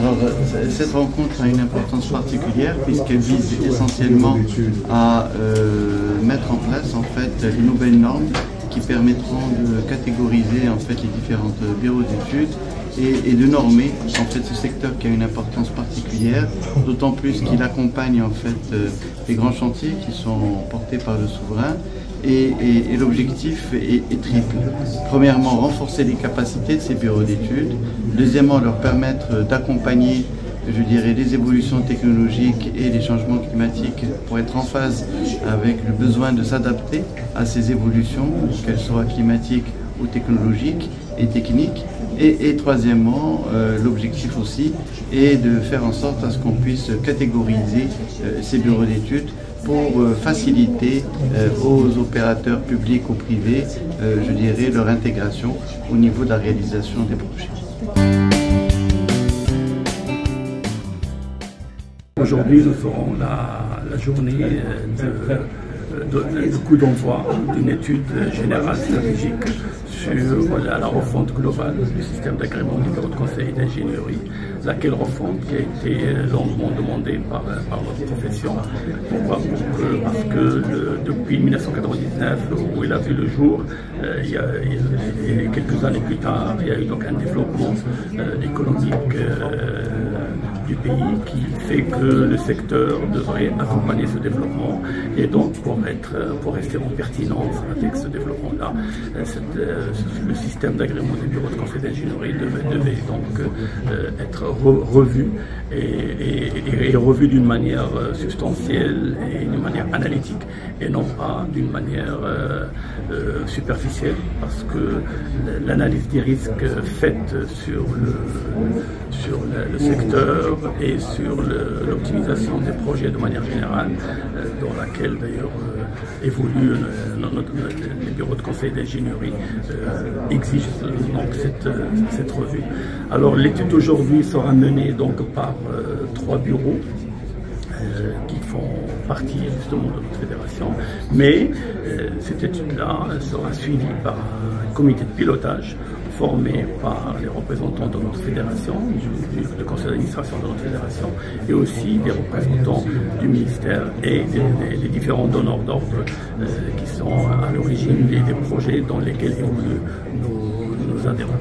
Alors, cette rencontre a une importance particulière puisqu'elle vise essentiellement à mettre en place en fait une nouvelle norme qui permettront de catégoriser en fait les différentes bureaux d'études et de normer en fait ce secteur qui a une importance particulière, d'autant plus qu'il accompagne en fait les grands chantiers qui sont portés par le souverain. Et l'objectif est triple. Premièrement, renforcer les capacités de ces bureaux d'études. Deuxièmement, leur permettre d'accompagner, je dirais, les évolutions technologiques et les changements climatiques pour être en phase avec le besoin de s'adapter à ces évolutions, qu'elles soient climatiques ou technologiques et techniques. Et troisièmement, l'objectif aussi est de faire en sorte à ce qu'on puisse catégoriser ces bureaux d'études pour faciliter aux opérateurs publics ou privés, je dirais, leur intégration au niveau de la réalisation des projets. Aujourd'hui, nous ferons la journée le coup d'envoi d'une étude générale stratégique sur la refonte globale du système d'agrément du bureau de conseil d'ingénierie, laquelle refonte qui a été longuement demandée par notre profession. Pourquoi? Parce que depuis 1999, où il a vu le jour, et quelques années plus tard, il y a eu donc un développement économique du pays qui fait que le secteur devrait accompagner ce développement, et donc pour rester en pertinence avec ce développement-là, le système d'agrément des bureaux de conseil d'ingénierie devait donc être revu et revu d'une manière substantielle et d'une manière analytique et non pas d'une manière superficielle, parce que l'analyse des risques faite sur le secteur et sur l'optimisation des projets de manière générale, dans laquelle d'ailleurs évoluent les bureaux de conseil d'ingénierie, exige donc cette revue. Alors l'étude aujourd'hui sera menée donc par 3 bureaux qui font partie justement de notre fédération, mais cette étude-là sera suivie par un comité de pilotage formé par les représentants de notre fédération, du conseil d'administration de notre fédération, et aussi des représentants du ministère et des différents donneurs d'ordre qui sont à l'origine des projets dans lesquels évoluent nos adhérents.